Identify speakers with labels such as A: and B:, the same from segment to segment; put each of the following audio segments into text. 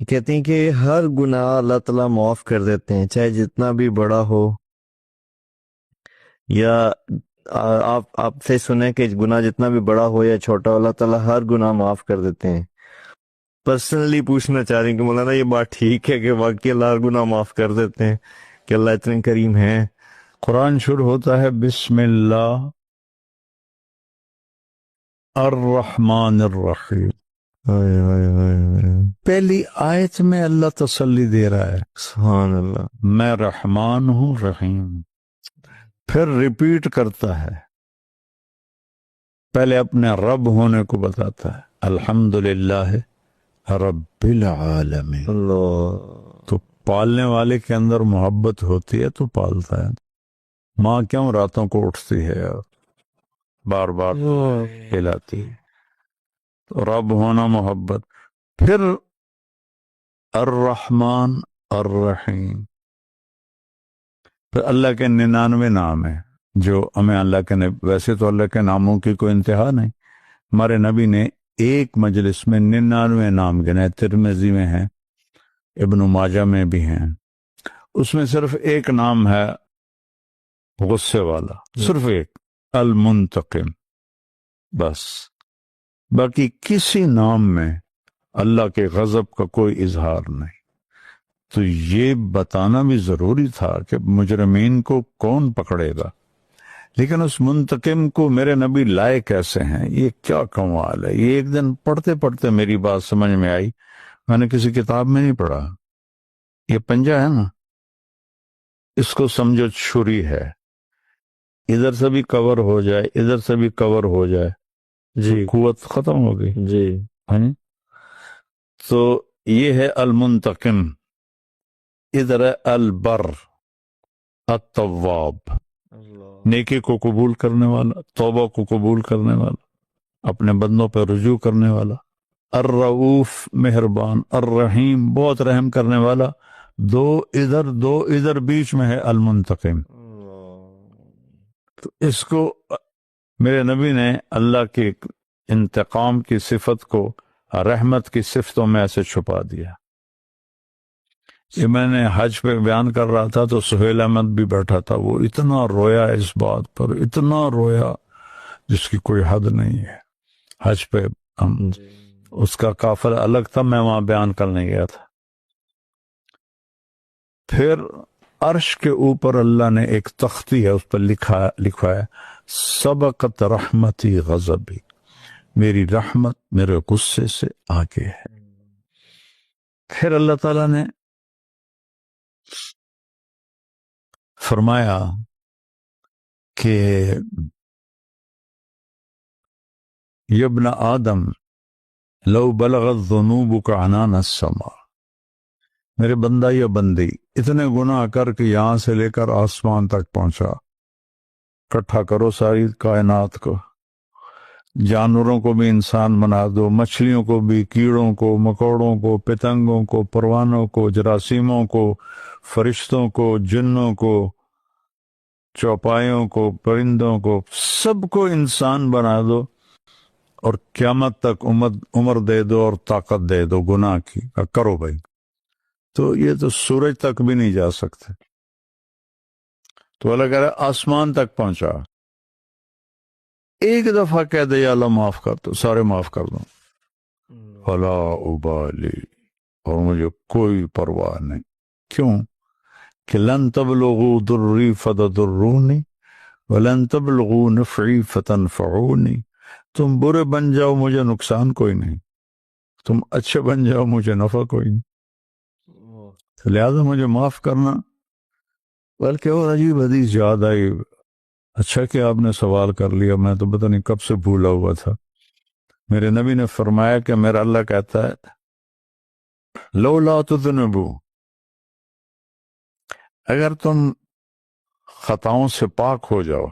A: کہتے ہیں کہ ہر گناہ اللہ تعالیٰ معاف کر دیتے ہیں، چاہے جتنا بھی بڑا ہو، یا آپ سے سنیں کہ گناہ جتنا بھی بڑا ہو یا چھوٹا ہو، اللہ تعالیٰ ہر گناہ معاف کر دیتے ہیں۔ پرسنلی پوچھنا چاہ رہی ہوں کہ مولانا یہ بات ٹھیک ہے کہ واقعی اللہ ہر گناہ معاف کر دیتے ہیں، کہ اللہ اتنے کریم ہیں؟
B: قرآن شروع ہوتا ہے بسم اللہ الرحمن الرحیم، پہلی آیت میں اللہ تسلی دے رہا ہے
A: سبحان اللہ۔
B: میں رحمان ہوں رحیم، پھر ریپیٹ کرتا ہے، پہلے اپنے رب ہونے کو بتاتا ہے الحمدللہ رب العالمین۔
A: اللہ،
B: تو پالنے والے کے اندر محبت ہوتی ہے تو پالتا ہے۔ ماں کیوں راتوں کو اٹھتی ہے اور بار بار ہلاتی ہے؟ تو رب ہونا محبت، پھر الرحمن الرحیم، پھر اللہ کے 99 نام ہیں جو ہمیں اللہ کے ویسے تو اللہ کے ناموں کی کوئی انتہا نہیں، ہمارے نبی نے ایک مجلس میں 99 نام گنے، ترمذی میں ہیں، ابن ماجہ میں بھی ہیں، اس میں صرف ایک نام ہے غصے والا، صرف ایک، المنتقم، بس باقی کسی نام میں اللہ کے غضب کا کوئی اظہار نہیں۔ تو یہ بتانا بھی ضروری تھا کہ مجرمین کو کون پکڑے گا، لیکن اس منتقم کو میرے نبی لائے کیسے ہیں؟ یہ کیا کمال ہے! یہ ایک دن پڑھتے پڑھتے میری بات سمجھ میں آئی، میں نے کسی کتاب میں نہیں پڑھا۔ یہ پنجہ ہے نا، اس کو سمجھو چھری ہے، ادھر سے بھی کور ہو جائے ادھر سے بھی کور ہو جائے،
A: جی
B: قوت ختم ہو گئی۔
A: جی،
B: تو یہ ہے المنتقم، ادھر ہے البر التواب، نیکی کو قبول کرنے والا، توبہ کو قبول کرنے والا، اپنے بندوں پہ رجوع کرنے والا، الرؤوف مہربان، الرحیم بہت رحم کرنے والا، دو ادھر بیچ میں ہے المنتقم۔ تو اس کو میرے نبی نے اللہ کے انتقام کی صفت کو رحمت کی صفتوں میں ایسے چھپا دیا۔ یہ میں نے حج پہ بیان کر رہا تھا تو سہیل احمد بھی بیٹھا تھا، وہ اتنا رویا اس بات پر، اتنا رویا جس کی کوئی حد نہیں ہے۔ حج پہ ہم اس کا قافلہ الگ تھا، میں وہاں بیان کرنے گیا تھا۔ پھر عرش کے اوپر اللہ نے ایک تختی ہے، اس پر لکھا ہے سبقت رحمتی غضبی، میری رحمت میرے غصے سے آگے ہے۔ پھر اللہ تعالیٰ نے فرمایا کہ یبن آدم لو بلغت ذنوبک عنان السماء، میرے بندہ یا بندی اتنے گناہ کر کے یہاں سے لے کر آسمان تک پہنچا، اکٹھا کرو ساری کائنات کو، جانوروں کو بھی انسان بنا دو، مچھلیوں کو بھی، کیڑوں کو، مکوڑوں کو، پتنگوں کو، پروانوں کو، جراثیموں کو، فرشتوں کو، جنوں کو، چوپایوں کو، پرندوں کو، سب کو انسان بنا دو اور قیامت تک عمر دے دو اور طاقت دے دو گناہ کی، کرو بھائی، تو یہ تو سورج تک بھی نہیں جا سکتے۔ تو اللہ کہہ رہا ہے آسمان تک پہنچا، ایک دفعہ کہہ دے یا اللہ معاف کر دو، سارے معاف کر دو، فلا ابالی، اور مجھے کوئی پرواہ نہیں۔ کیوں کہ لن تبلغوا ضری فتضرونی ولن تبلغوا نفعی فتنفعونی، تم برے بن جاؤ مجھے نقصان کوئی نہیں، تم اچھے بن جاؤ مجھے نفع کوئی نہیں، تو لہذا مجھے معاف کرنا۔ بلکہ اور عجیب حدیث یاد آئی، اچھا کہ آپ نے سوال کر لیا، میں تو پتہ نہیں کب سے بھولا ہوا تھا۔ میرے نبی نے فرمایا کہ میرا اللہ کہتا ہے لولا تذنبوا، اگر تم خطاؤں سے پاک ہو جاؤ،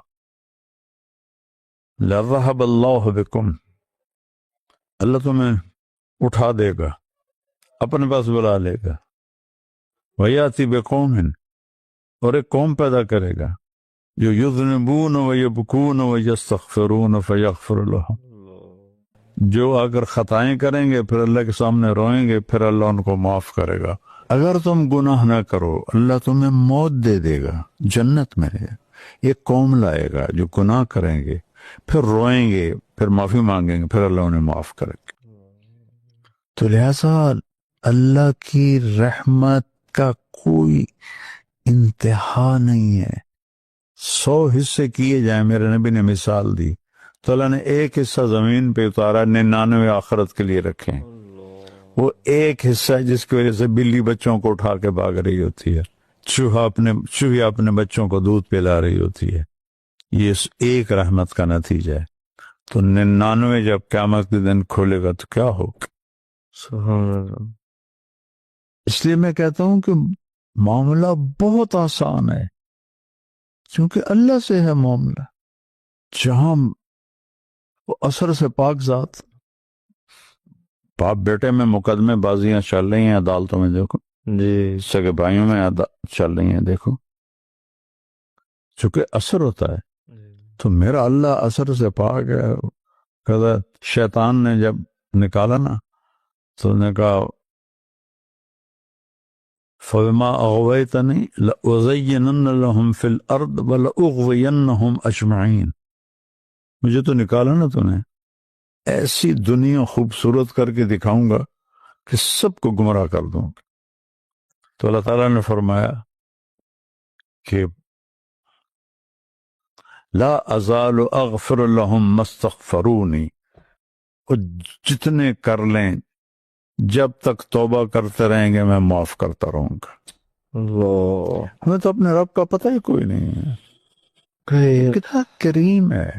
B: لذهب اللہ بکم، اللہ تمہیں اٹھا دے گا، اپنے پاس بلا لے گا، ویاتی بقوم، اور ایک قوم پیدا کرے گا جو یذنبون ویبکون ویستغفرون فیغفر لهم، جو اگر خطائیں کریں گے پھر اللہ کے سامنے روئیں گے پھر اللہ ان کو معاف کرے گا. اگر تم گناہ نہ کرو اللہ تمہیں موت دے دے گا, جنت میں رہے. ایک قوم لائے گا جو گناہ کریں گے پھر روئیں گے پھر معافی مانگیں گے پھر اللہ انہیں معاف کرے گا. تو لہذا اللہ کی رحمت کا کوئی انتہا نہیں ہے. 100 حصے کیے جائیں, میرے نبی نے مثال دی, تو اللہ نے ایک حصہ زمین پہ اتارا, 99 آخرت کے لیے رکھے ہیں. وہ ایک حصہ ہے جس کی وجہ سے بلی بچوں کو اٹھا کے بھاگ رہی ہوتی ہے, چوہا اپنے بچوں کو دودھ پلا رہی ہوتی ہے. یہ اس ایک رحمت کا نتیجہ ہے. تو 99 جب قیامت کے دن کھولے گا تو کیا ہوگا.
A: سبحان اللہ.
B: اس لیے میں کہتا ہوں کہ معاملہ بہت آسان ہے کیونکہ اللہ سے ہے معاملہ. جہاں وہ اثر سے پاک ذات, باپ بیٹے میں مقدمے بازیاں چل رہی ہیں عدالتوں میں, دیکھو
A: جی
B: سگے بھائیوں میں چل رہی ہیں, دیکھو چونکہ اثر ہوتا ہے. تو میرا اللہ اثر سے پاک ہے. کہتا شیطان نے جب نکالا نا تو نے کہا فَبِمَا أَغْوَيْتَنِي لَأُزَيِّنَنَّ لَهُمْ فِي الْأَرْضِ وَلَأُغْوِيَنَّهُمْ أَجْمَعِينَ. مجھے تو نکالا نا تو نے, ایسی دنیا خوبصورت کر کے دکھاؤں گا کہ سب کو گمراہ کر دوں. تو اللہ تعالیٰ نے فرمایا کہ لا ازال اغفر لهم ما استغفرونی, اور جتنے کر لیں جب تک توبہ کرتے رہیں گے میں معاف کرتا رہوں گا.
A: اللہ
B: ہمیں تو اپنے رب کا پتہ ہی کوئی نہیں ہے,
A: خیر.
B: کتنا کریم ہے.